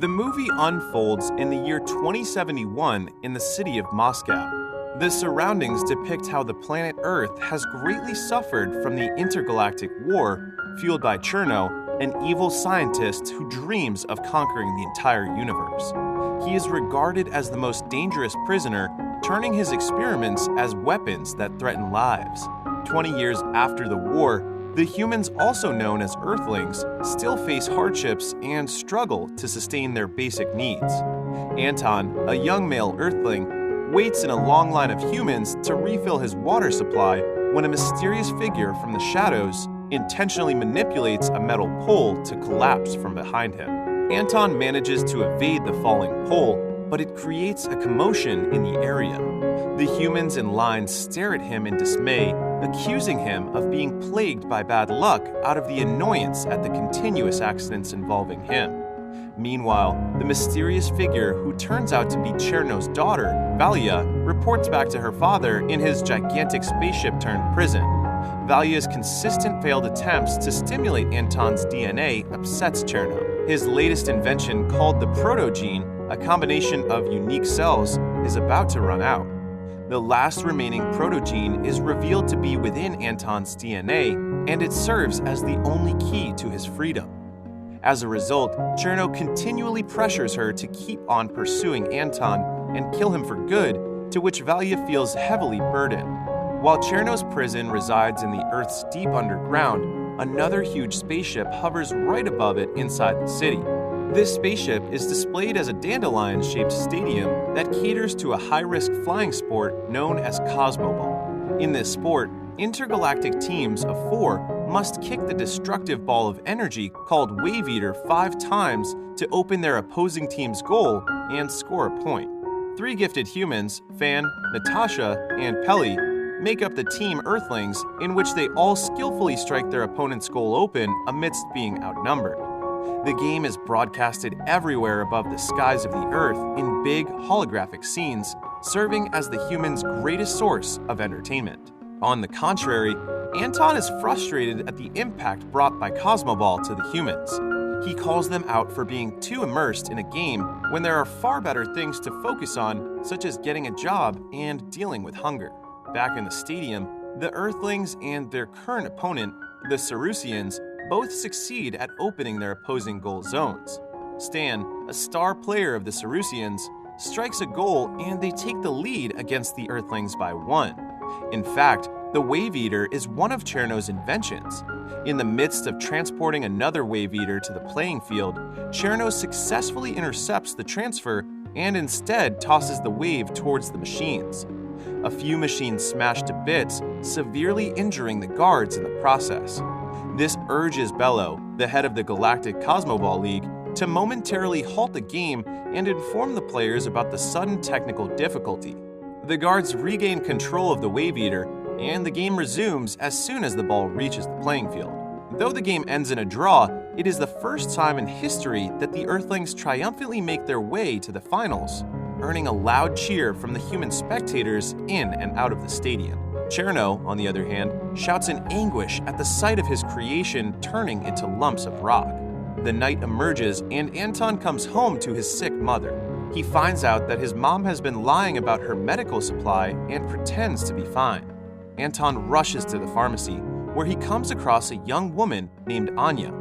The movie unfolds in the year 2071 in the city of Moscow. The surroundings depict how the planet Earth has greatly suffered from the intergalactic war fueled by Cherno, an evil scientist who dreams of conquering the entire universe. He is regarded as the most dangerous prisoner, turning his experiments as weapons that threaten lives. 20 years after the war, the humans, also known as Earthlings, still face hardships and struggle to sustain their basic needs. Anton, a young male Earthling, waits in a long line of humans to refill his water supply when a mysterious figure from the shadows intentionally manipulates a metal pole to collapse from behind him. Anton manages to evade the falling pole, but it creates a commotion in the area. The humans in line stare at him in dismay, accusing him of being plagued by bad luck out of the annoyance at the continuous accidents involving him. Meanwhile, the mysterious figure who turns out to be Cherno's daughter, Valia, reports back to her father in his gigantic spaceship-turned-prison. Valia's consistent failed attempts to stimulate Anton's DNA upsets Cherno. His latest invention, called the protogene, a combination of unique cells, is about to run out. The last remaining protogene is revealed to be within Anton's DNA, and it serves as the only key to his freedom. As a result, Cherno continually pressures her to keep on pursuing Anton and kill him for good, to which Valia feels heavily burdened. While Cherno's prison resides in the Earth's deep underground, another huge spaceship hovers right above it inside the city. This spaceship is displayed as a dandelion-shaped stadium that caters to a high-risk flying sport known as Cosmoball. In this sport, intergalactic teams of 4 must kick the destructive ball of energy called Wave Eater 5 times to open their opposing team's goal and score a point. 3 gifted humans, Fan, Natasha, and Pelly, make up the Team Earthlings, in which they all skillfully strike their opponent's goal open amidst being outnumbered. The game is broadcasted everywhere above the skies of the Earth in big holographic scenes, serving as the humans' greatest source of entertainment. On the contrary, Anton is frustrated at the impact brought by Cosmoball to the humans. He calls them out for being too immersed in a game when there are far better things to focus on, such as getting a job and dealing with hunger. Back in the stadium, the Earthlings and their current opponent, the Cerusians, both succeed at opening their opposing goal zones. Stan, a star player of the Cerusians, strikes a goal and they take the lead against the Earthlings by 1. In fact, the Wave Eater is one of Cherno's inventions. In the midst of transporting another Wave Eater to the playing field, Cherno successfully intercepts the transfer and instead tosses the wave towards the machines. A few machines smash to bits, severely injuring the guards in the process. This urges Bello, the head of the Galactic Cosmoball League, to momentarily halt the game and inform the players about the sudden technical difficulty. The guards regain control of the Wave Eater, and the game resumes as soon as the ball reaches the playing field. Though the game ends in a draw, it is the first time in history that the Earthlings triumphantly make their way to the finals, earning a loud cheer from the human spectators in and out of the stadium. Cherno, on the other hand, shouts in anguish at the sight of his creation turning into lumps of rock. The night emerges and Anton comes home to his sick mother. He finds out that his mom has been lying about her medical supply and pretends to be fine. Anton rushes to the pharmacy, where he comes across a young woman named Anya.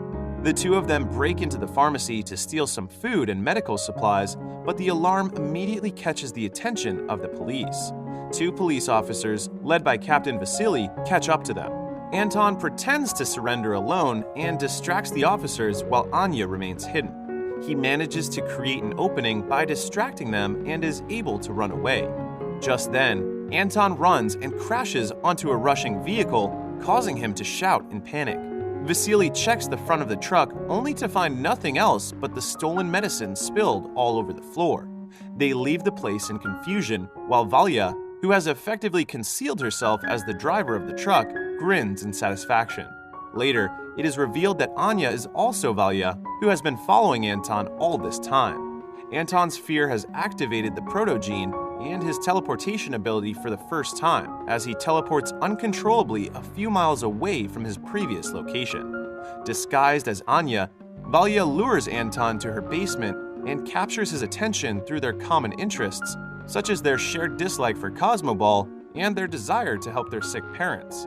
The two of them break into the pharmacy to steal some food and medical supplies, but the alarm immediately catches the attention of the police. 2 police officers, led by Captain Vasily, catch up to them. Anton pretends to surrender alone and distracts the officers while Anya remains hidden. He manages to create an opening by distracting them and is able to run away. Just then, Anton runs and crashes onto a rushing vehicle, causing him to shout in panic. Vasily checks the front of the truck only to find nothing else but the stolen medicine spilled all over the floor. They leave the place in confusion, while Valia, who has effectively concealed herself as the driver of the truck, grins in satisfaction. Later, it is revealed that Anya is also Valia, who has been following Anton all this time. Anton's fear has activated the protogene and his teleportation ability for the first time, as he teleports uncontrollably a few miles away from his previous location. Disguised as Anya, Valia lures Anton to her basement and captures his attention through their common interests, such as their shared dislike for Cosmoball and their desire to help their sick parents.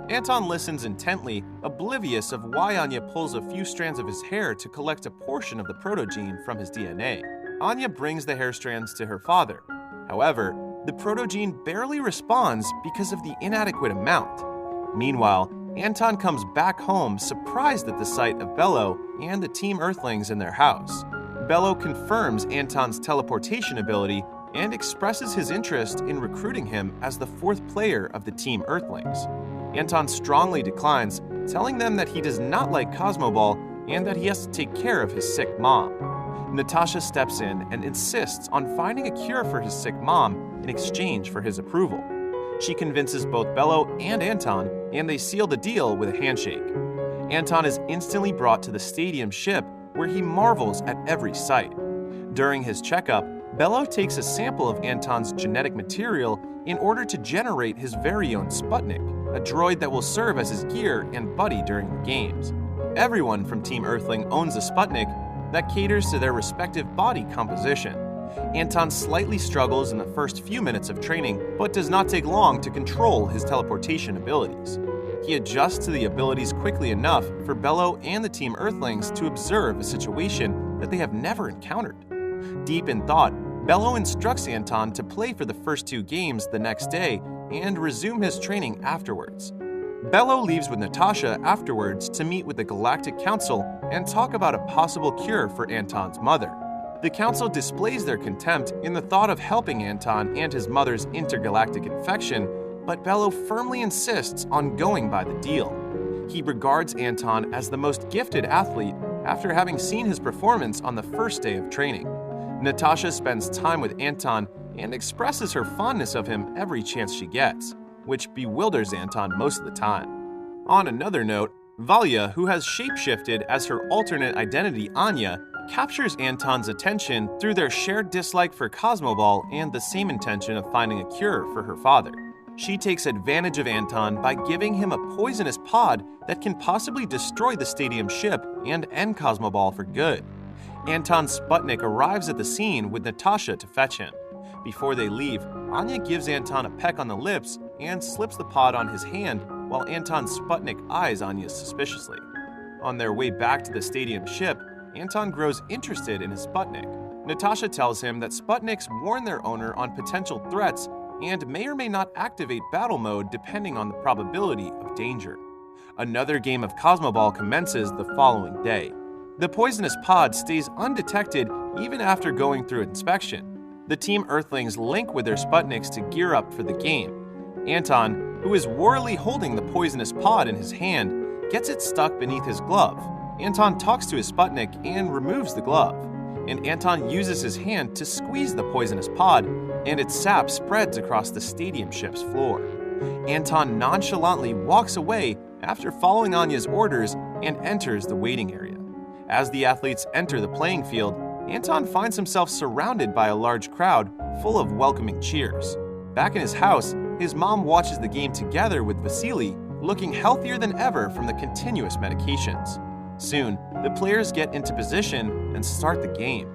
Anton listens intently, oblivious of why Anya pulls a few strands of his hair to collect a portion of the protogene from his DNA. Anya brings the hair strands to her father. However, the protogene barely responds because of the inadequate amount. Meanwhile, Anton comes back home surprised at the sight of Bello and the Team Earthlings in their house. Bello confirms Anton's teleportation ability and expresses his interest in recruiting him as the fourth player of the Team Earthlings. Anton strongly declines, telling them that he does not like Cosmoball and that he has to take care of his sick mom. Natasha steps in and insists on finding a cure for his sick mom in exchange for his approval. She convinces both Bello and Anton, and they seal the deal with a handshake. Anton is instantly brought to the stadium ship, where he marvels at every sight. During his checkup, Bello takes a sample of Anton's genetic material in order to generate his very own Sputnik, a droid that will serve as his gear and buddy during the games. Everyone from Team Earthling owns a Sputnik that caters to their respective body composition. Anton slightly struggles in the first few minutes of training, but does not take long to control his teleportation abilities. He adjusts to the abilities quickly enough for Bello and the Team Earthlings to observe a situation that they have never encountered. Deep in thought, Bello instructs Anton to play for the first 2 games the next day and resume his training afterwards. Bello leaves with Natasha afterwards to meet with the Galactic Council and talk about a possible cure for Anton's mother. The Council displays their contempt in the thought of helping Anton and his mother's intergalactic infection, but Bello firmly insists on going by the deal. He regards Anton as the most gifted athlete after having seen his performance on the first day of training. Natasha spends time with Anton and expresses her fondness of him every chance she gets, which bewilders Anton most of the time. On another note, Valia, who has shapeshifted as her alternate identity Anya, captures Anton's attention through their shared dislike for Cosmoball and the same intention of finding a cure for her father. She takes advantage of Anton by giving him a poisonous pod that can possibly destroy the stadium ship and end Cosmoball for good. Anton's Sputnik arrives at the scene with Natasha to fetch him. Before they leave, Anya gives Anton a peck on the lips and slips the pod on his hand while Anton's Sputnik eyes Anya suspiciously. On their way back to the stadium ship, Anton grows interested in his Sputnik. Natasha tells him that Sputniks warn their owner on potential threats and may or may not activate battle mode depending on the probability of danger. Another game of Cosmoball commences the following day. The poisonous pod stays undetected even after going through inspection. The Team Earthlings link with their Sputniks to gear up for the game. Anton, who is warily holding the poisonous pod in his hand, gets it stuck beneath his glove. Anton talks to his Sputnik and removes the glove, and Anton uses his hand to squeeze the poisonous pod, and its sap spreads across the stadium ship's floor. Anton nonchalantly walks away after following Anya's orders and enters the waiting area. As the athletes enter the playing field, Anton finds himself surrounded by a large crowd full of welcoming cheers. Back in his house, his mom watches the game together with Vasily, looking healthier than ever from the continuous medications. Soon, the players get into position and start the game.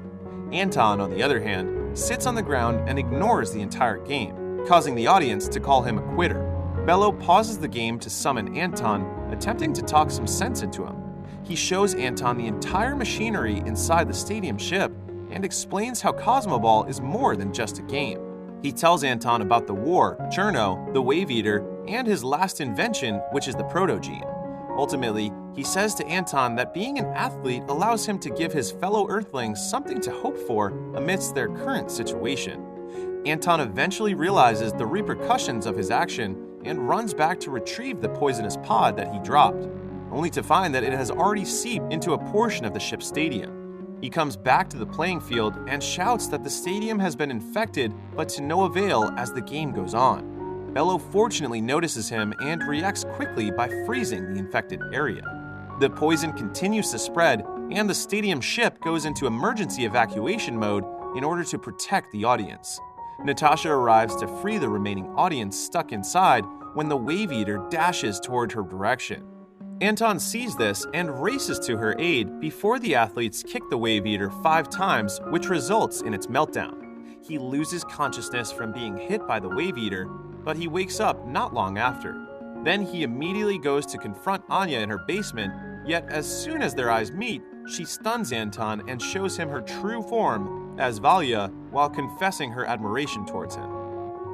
Anton, on the other hand, sits on the ground and ignores the entire game, causing the audience to call him a quitter. Bello pauses the game to summon Anton, attempting to talk some sense into him. He shows Anton the entire machinery inside the stadium ship and explains how Cosmoball is more than just a game. He tells Anton about the war, Cherno, the Wave Eater, and his last invention, which is the protogene. Ultimately, he says to Anton that being an athlete allows him to give his fellow Earthlings something to hope for amidst their current situation. Anton eventually realizes the repercussions of his action and runs back to retrieve the poisonous pod that he dropped, only to find that it has already seeped into a portion of the ship's stadium. He comes back to the playing field and shouts that the stadium has been infected, but to no avail as the game goes on. Bello fortunately notices him and reacts quickly by freezing the infected area. The poison continues to spread, and the stadium ship goes into emergency evacuation mode in order to protect the audience. Natasha arrives to free the remaining audience stuck inside when the Wave Eater dashes toward her direction. Anton sees this and races to her aid before the athletes kick the Wave Eater 5 times, which results in its meltdown. He loses consciousness from being hit by the Wave Eater, but he wakes up not long after. Then he immediately goes to confront Anya in her basement, yet as soon as their eyes meet, she stuns Anton and shows him her true form as Valya while confessing her admiration towards him.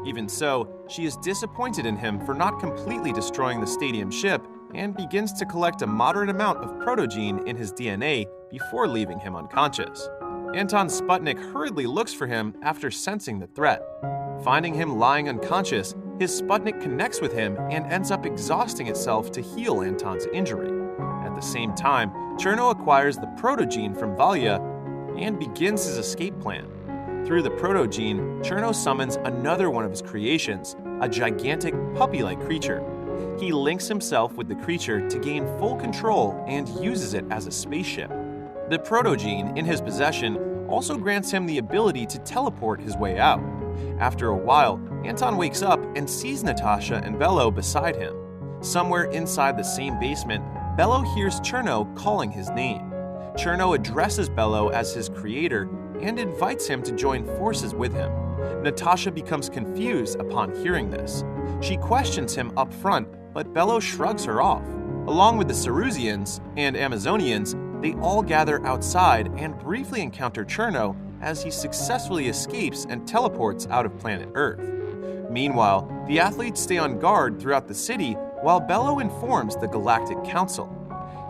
Even so, she is disappointed in him for not completely destroying the stadium ship and begins to collect a moderate amount of protogene in his DNA before leaving him unconscious. Anton's Sputnik hurriedly looks for him after sensing the threat. Finding him lying unconscious, his Sputnik connects with him and ends up exhausting itself to heal Anton's injury. At the same time, Cherno acquires the protogene from Valya and begins his escape plan. Through the protogene, Cherno summons another one of his creations, a gigantic puppy-like creature. He links himself with the creature to gain full control and uses it as a spaceship. The protogene in his possession also grants him the ability to teleport his way out. After a while, Anton wakes up and sees Natasha and Bello beside him. Somewhere inside the same basement, Bello hears Cherno calling his name. Cherno addresses Bello as his creator and invites him to join forces with him. Natasha becomes confused upon hearing this. She questions him up front, but Bello shrugs her off. Along with the Cerusians and Amazonians, they all gather outside and briefly encounter Cherno as he successfully escapes and teleports out of planet Earth. Meanwhile, the athletes stay on guard throughout the city while Bello informs the Galactic Council.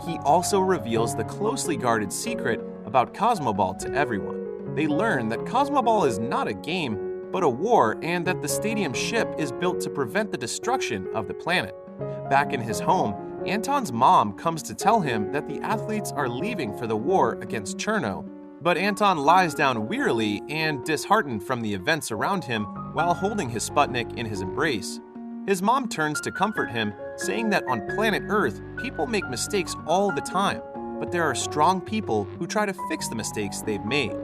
He also reveals the closely guarded secret about Cosmoball to everyone. They learn that Cosmoball is not a game, but a war, and that the stadium ship is built to prevent the destruction of the planet. Back in his home, Anton's mom comes to tell him that the athletes are leaving for the war against Cherno, but Anton lies down wearily and disheartened from the events around him while holding his Sputnik in his embrace. His mom turns to comfort him, saying that on planet Earth, people make mistakes all the time, but there are strong people who try to fix the mistakes they've made.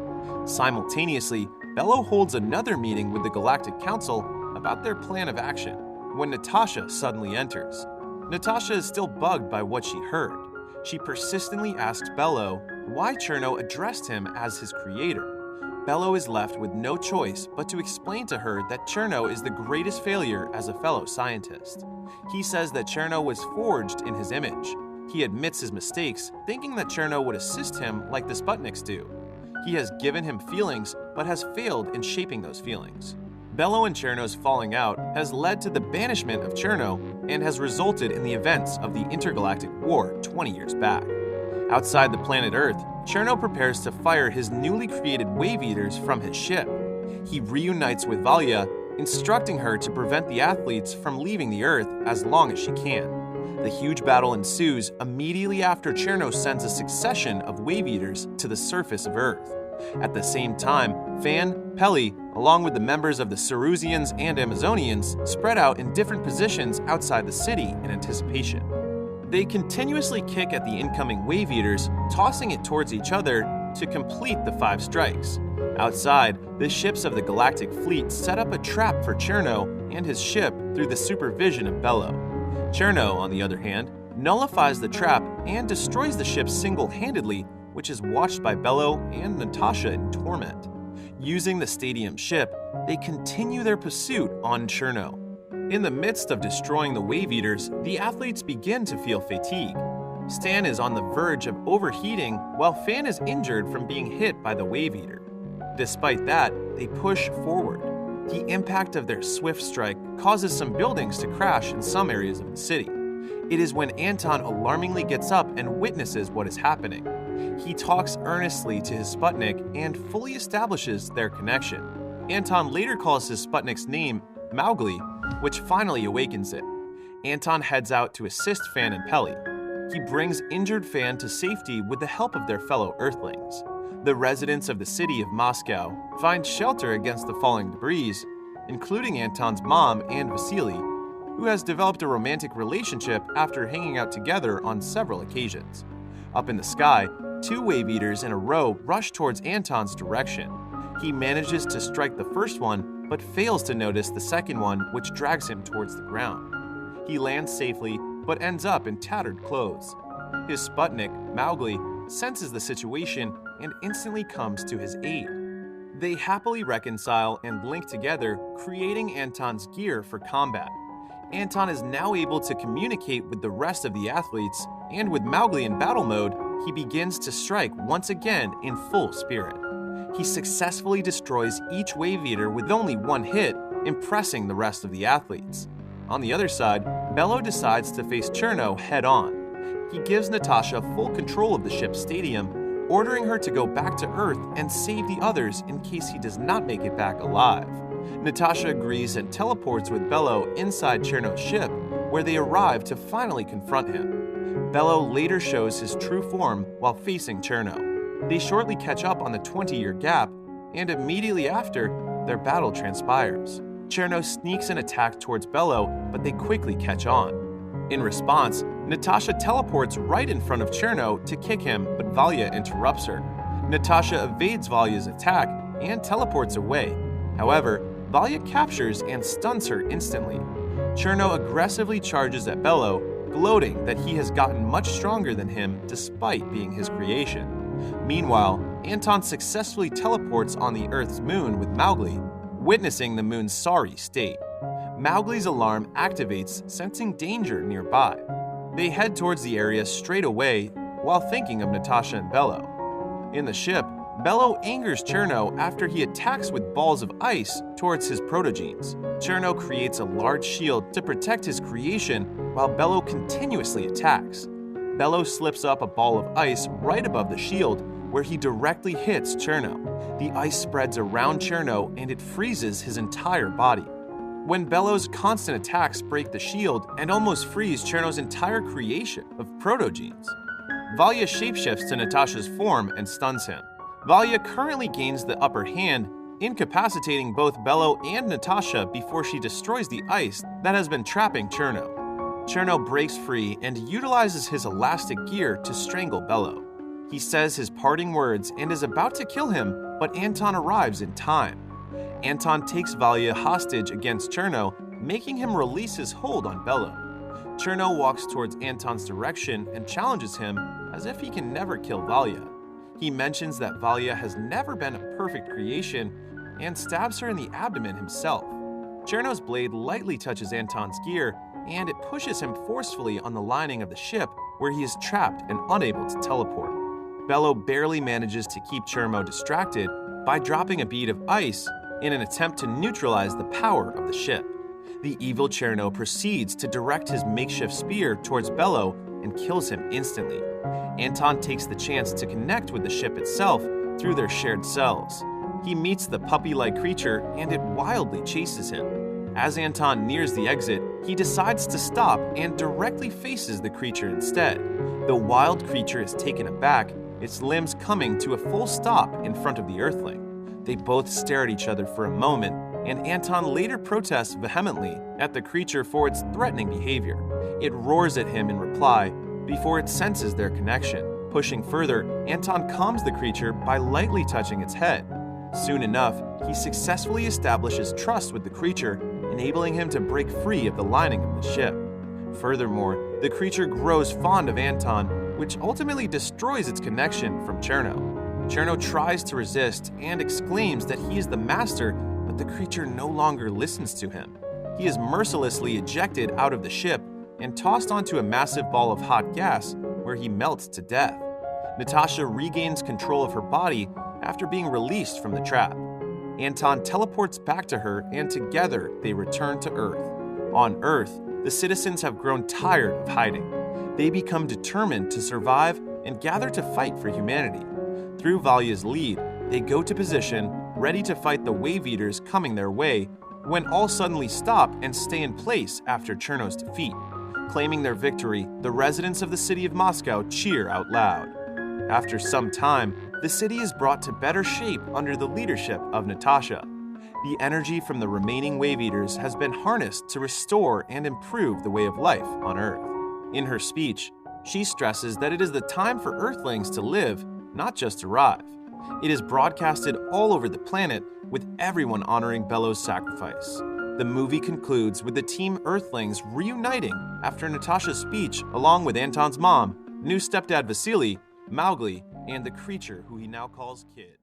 Simultaneously, Bello holds another meeting with the Galactic Council about their plan of action when Natasha suddenly enters. Natasha is still bugged by what she heard. She persistently asks Bello why Cherno addressed him as his creator. Bello is left with no choice but to explain to her that Cherno is the greatest failure as a fellow scientist. He says that Cherno was forged in his image. He admits his mistakes, thinking that Cherno would assist him like the Sputniks do. He has given him feelings, but has failed in shaping those feelings. Bello and Cherno's falling out has led to the banishment of Cherno and has resulted in the events of the Intergalactic War 20 years back. Outside the planet Earth, Cherno prepares to fire his newly created Wave Eaters from his ship. He reunites with Valya, instructing her to prevent the athletes from leaving the Earth as long as she can. The huge battle ensues immediately after Cherno sends a succession of Wave Eaters to the surface of Earth. At the same time, Fan, Peli, along with the members of the Cerusians and Amazonians, spread out in different positions outside the city in anticipation. They continuously kick at the incoming Wave Eaters, tossing it towards each other to complete the 5 strikes. Outside, the ships of the Galactic Fleet set up a trap for Cherno and his ship through the supervision of Bello. Cherno, on the other hand, nullifies the trap and destroys the ship single-handedly, which is watched by Bello and Natasha in torment. Using the stadium ship, they continue their pursuit on Cherno. In the midst of destroying the Wave Eaters, the athletes begin to feel fatigue. Stan is on the verge of overheating while Fan is injured from being hit by the Wave Eater. Despite that, they push forward. The impact of their swift strike causes some buildings to crash in some areas of the city. It is when Anton alarmingly gets up and witnesses what is happening. He talks earnestly to his Sputnik and fully establishes their connection. Anton later calls his Sputnik's name Mowgli, which finally awakens it. Anton heads out to assist Fan and Peli. He brings injured Fan to safety with the help of their fellow Earthlings. The residents of the city of Moscow find shelter against the falling debris, including Anton's mom and Vasily, who has developed a romantic relationship after hanging out together on several occasions. Up in the sky, 2 Wave Eaters in a row rush towards Anton's direction. He manages to strike the first one, but fails to notice the second one, which drags him towards the ground. He lands safely but ends up in tattered clothes. His Sputnik, Mowgli, senses the situation and instantly comes to his aid. They happily reconcile and link together, creating Anton's gear for combat. Anton is now able to communicate with the rest of the athletes, and with Mowgli in battle mode, he begins to strike once again in full spirit. He successfully destroys each Wave Eater with only one hit, impressing the rest of the athletes. On the other side, Bello decides to face Cherno head-on. He gives Natasha full control of the ship's stadium, ordering her to go back to Earth and save the others in case he does not make it back alive. Natasha agrees and teleports with Bello inside Cherno's ship, where they arrive to finally confront him. Bello later shows his true form while facing Cherno. They shortly catch up on the 20-year gap, and immediately after, their battle transpires. Cherno sneaks an attack towards Bello, but they quickly catch on. In response, Natasha teleports right in front of Cherno to kick him, but Valya interrupts her. Natasha evades Valya's attack and teleports away. However, Valya captures and stuns her instantly. Cherno aggressively charges at Bello, gloating that he has gotten much stronger than him despite being his creation. Meanwhile, Anton successfully teleports on the Earth's moon with Mowgli, witnessing the moon's sorry state. Mowgli's alarm activates, sensing danger nearby. They head towards the area straight away while thinking of Natasha and Bello. In the ship, Bello angers Cherno after he attacks with balls of ice towards his protogenes. Cherno creates a large shield to protect his creation while Bello continuously attacks. Bello slips up a ball of ice right above the shield, where he directly hits Cherno. The ice spreads around Cherno and it freezes his entire body. When Bello's constant attacks break the shield and almost freeze Cherno's entire creation of protogenes, Valya shapeshifts to Natasha's form and stuns him. Valya currently gains the upper hand, incapacitating both Bello and Natasha before she destroys the ice that has been trapping Cherno. Cherno breaks free and utilizes his elastic gear to strangle Bello. He says his parting words and is about to kill him, but Anton arrives in time. Anton takes Valya hostage against Cherno, making him release his hold on Bello. Cherno walks towards Anton's direction and challenges him as if he can never kill Valya. He mentions that Valya has never been a perfect creation and stabs her in the abdomen himself. Cherno's blade lightly touches Anton's gear, and it pushes him forcefully on the lining of the ship, where he is trapped and unable to teleport. Bello barely manages to keep Cherno distracted by dropping a bead of ice in an attempt to neutralize the power of the ship. The evil Cherno proceeds to direct his makeshift spear towards Bello and kills him instantly. Anton takes the chance to connect with the ship itself through their shared cells. He meets the puppy-like creature and it wildly chases him. As Anton nears the exit, he decides to stop and directly faces the creature instead. The wild creature is taken aback, its limbs coming to a full stop in front of the Earthling. They both stare at each other for a moment, and Anton later protests vehemently at the creature for its threatening behavior. It roars at him in reply before it senses their connection. Pushing further, Anton calms the creature by lightly touching its head. Soon enough, he successfully establishes trust with the creature, enabling him to break free of the lining of the ship. Furthermore, the creature grows fond of Anton, which ultimately destroys its connection from Cherno. Cherno tries to resist and exclaims that he is the master, but the creature no longer listens to him. He is mercilessly ejected out of the ship and tossed onto a massive ball of hot gas, where he melts to death. Natasha regains control of her body after being released from the trap. Anton teleports back to her, and together they return to Earth. On Earth, the citizens have grown tired of hiding. They become determined to survive and gather to fight for humanity. Through Valya's lead, they go to position, ready to fight the Wave Eaters coming their way, when all suddenly stop and stay in place after Cherno's defeat. Claiming their victory, the residents of the city of Moscow cheer out loud. After some time, the city is brought to better shape under the leadership of Natasha. The energy from the remaining Wave Eaters has been harnessed to restore and improve the way of life on Earth. In her speech, she stresses that it is the time for Earthlings to live, not just survive. It is broadcasted all over the planet, with everyone honoring Bello's sacrifice. The movie concludes with the Team Earthlings reuniting after Natasha's speech, along with Anton's mom, new stepdad Vasily, Mowgli, and the creature who he now calls Kid.